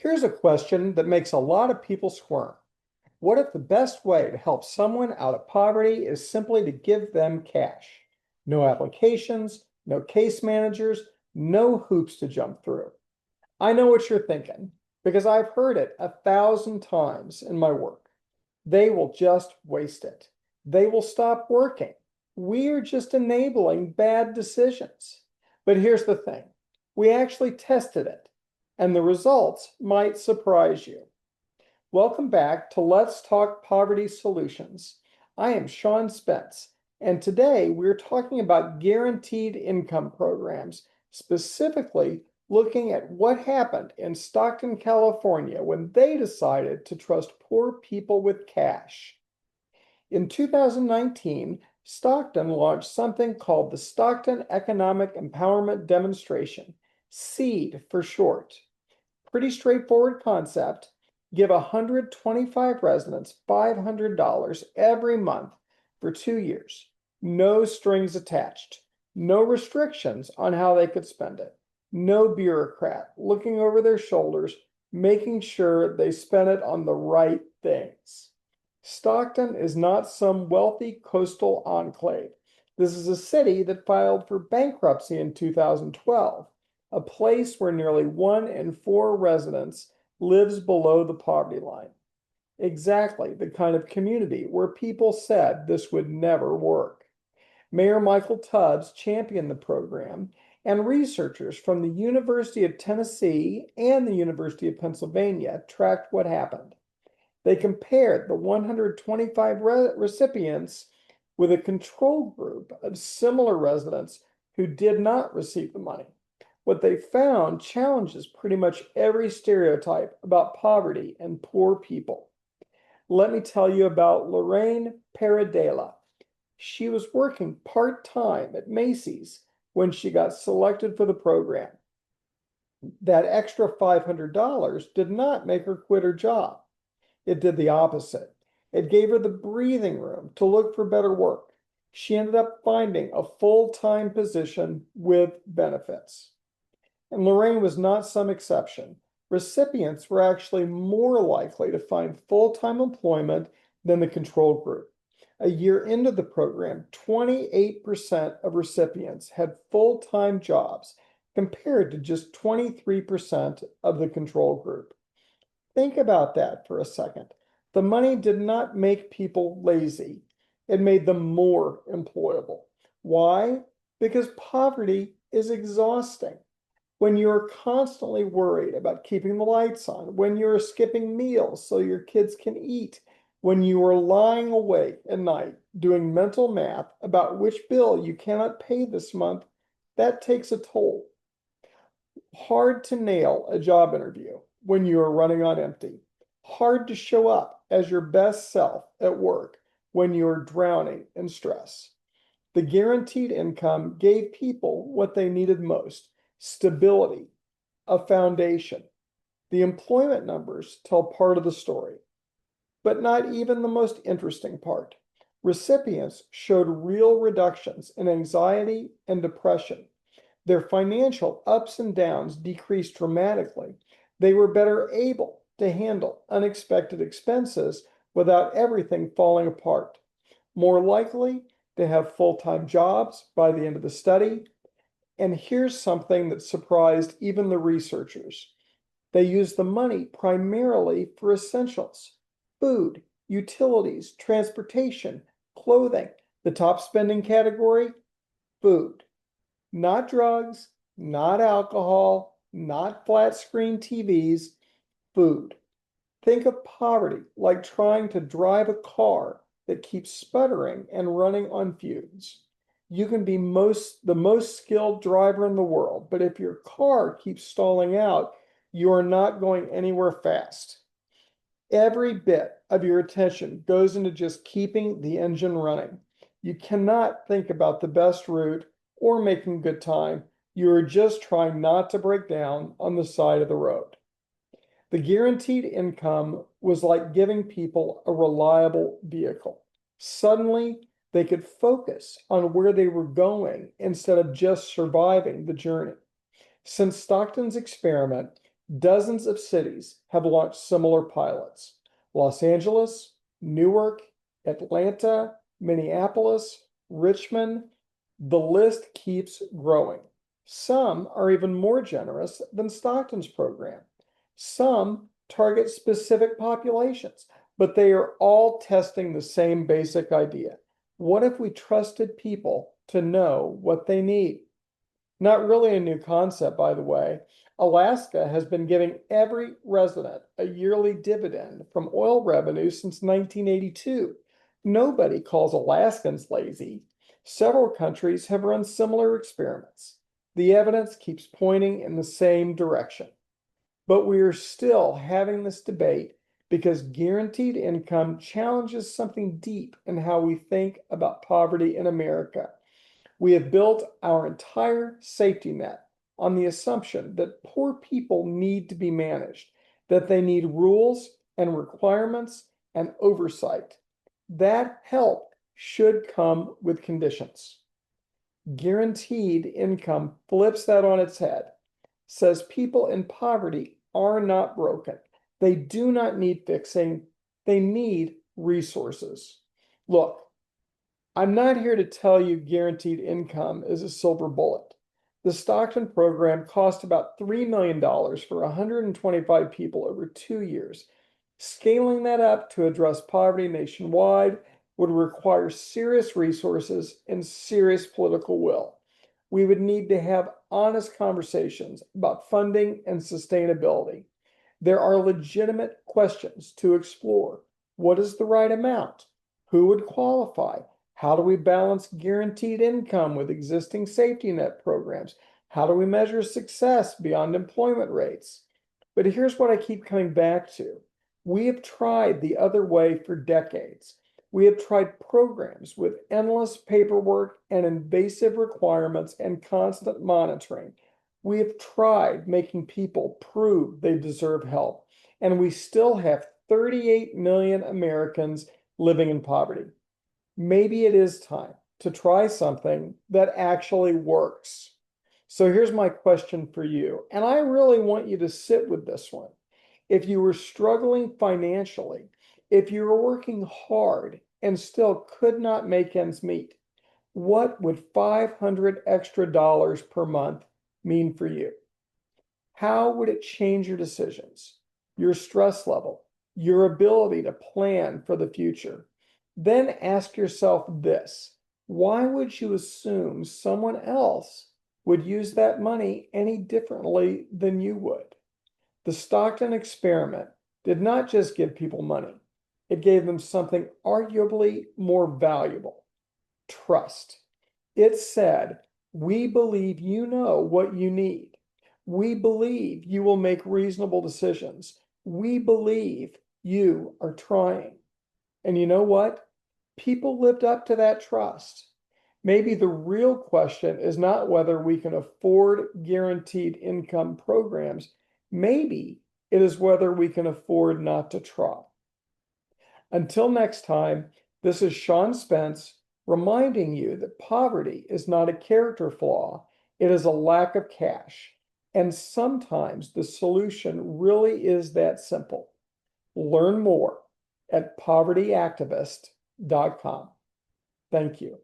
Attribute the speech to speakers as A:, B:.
A: Here's a question that makes a lot of people squirm. What if the best way to help someone out of poverty is simply to give them cash? No applications, no case managers, no hoops to jump through. I know what you're thinking because I've heard it 1,000 times in my work. They will just waste it. They will stop working. We are just enabling bad decisions. But here's the thing. We actually tested it, and the results might surprise you. Welcome back to Let's Talk Poverty Solutions. I am Sean Spence, and today we're talking about guaranteed income programs, specifically looking at what happened in Stockton, California when they decided to trust poor people with cash. In 2019, Stockton launched something called the Stockton Economic Empowerment Demonstration, SEED for short. Pretty straightforward concept. Give 125 residents $500 every month for 2 years. No strings attached. No restrictions on how they could spend it. No bureaucrat looking over their shoulders, making sure they spent it on the right things. Stockton is not some wealthy coastal enclave. This is a city that filed for bankruptcy in 2012, a place where nearly 1 in 4 residents lives below the poverty line. Exactly the kind of community where people said this would never work. Mayor Michael Tubbs championed the program, and researchers from the University of Tennessee and the University of Pennsylvania tracked what happened. They compared the 125 recipients with a control group of similar residents who did not receive the money. What they found challenges pretty much every stereotype about poverty and poor people. Let me tell you about Lorraine Paradela. She was working part-time at Macy's when she got selected for the program. That extra $500 did not make her quit her job. It did the opposite. It gave her the breathing room to look for better work. She ended up finding a full-time position with benefits. And Lorraine was not some exception. Recipients were actually more likely to find full-time employment than the control group. A year into the program, 28% of recipients had full-time jobs compared to just 23% of the control group. Think about that for a second. The money did not make people lazy. It made them more employable. Why? Because poverty is exhausting. When you're constantly worried about keeping the lights on, when you're skipping meals so your kids can eat, when you are lying awake at night doing mental math about which bill you cannot pay this month, that takes a toll. Hard to nail a job interview when you are running on empty. Hard to show up as your best self at work when you are drowning in stress. The guaranteed income gave people what they needed most: stability, a foundation. The employment numbers tell part of the story, but not even the most interesting part. Recipients showed real reductions in anxiety and depression. Their financial ups and downs decreased dramatically. They were better able to handle unexpected expenses without everything falling apart. More likely to have full-time jobs by the end of the study. And here's something that surprised even the researchers. They used the money primarily for essentials: food, utilities, transportation, clothing. The top spending category: food. Not drugs, not alcohol, not flat screen TVs, food. Think of poverty like trying to drive a car that keeps sputtering and running on fumes. You can be the most skilled driver in the world, but if your car keeps stalling out, you are not going anywhere fast. Every bit of your attention goes into just keeping the engine running. You cannot think about the best route or making good time. You are just trying not to break down on the side of the road. The guaranteed income was like giving people a reliable vehicle. Suddenly, they could focus on where they were going instead of just surviving the journey. Since Stockton's experiment, Dozens of cities have launched similar pilots. Los Angeles, Newark, Atlanta, Minneapolis, Richmond. The list keeps growing. Some are even more generous than Stockton's program. Some target specific populations, but they are all testing the same basic idea. What if we trusted people to know what they need? Not really a new concept, by the way. Alaska has been giving every resident a yearly dividend from oil revenue since 1982. Nobody calls Alaskans lazy. Several countries have run similar experiments. The evidence keeps pointing in the same direction. But we are still having this debate because guaranteed income challenges something deep in how we think about poverty in America. We have built our entire safety net on the assumption that poor people need to be managed, that they need rules and requirements and oversight. That help should come with conditions. Guaranteed income flips that on its head, says people in poverty are not broken. They do not need fixing. They need resources. Look, I'm not here to tell you guaranteed income is a silver bullet. The Stockton program cost about $3 million for 125 people over 2 years. Scaling that up to address poverty nationwide would require serious resources and serious political will. We would need to have honest conversations about funding and sustainability. There are legitimate questions to explore. What is the right amount? Who would qualify? How do we balance guaranteed income with existing safety net programs? How do we measure success beyond employment rates? But here's what I keep coming back to. We have tried the other way for decades. We have tried programs with endless paperwork and invasive requirements and constant monitoring. We have tried making people prove they deserve help, and we still have 38 million Americans living in poverty. Maybe it is time to try something that actually works. So here's my question for you, and I really want you to sit with this one. If you were struggling financially, if you were working hard and still could not make ends meet, what would 500 extra dollars per month mean for you? How would it change your decisions, your stress level, your ability to plan for the future? Then ask yourself this: why would you assume someone else would use that money any differently than you would? The Stockton experiment did not just give people money, it gave them something arguably more valuable: trust. It said, we believe you know what you need. We believe you will make reasonable decisions. We believe you are trying. And you know what? People lived up to that trust. Maybe the real question is not whether we can afford guaranteed income programs. Maybe it is whether we can afford not to try. Until next time, this is Sean Spence reminding you that poverty is not a character flaw, it is a lack of cash. And sometimes the solution really is that simple. Learn more at povertyactivist.com. Thank you.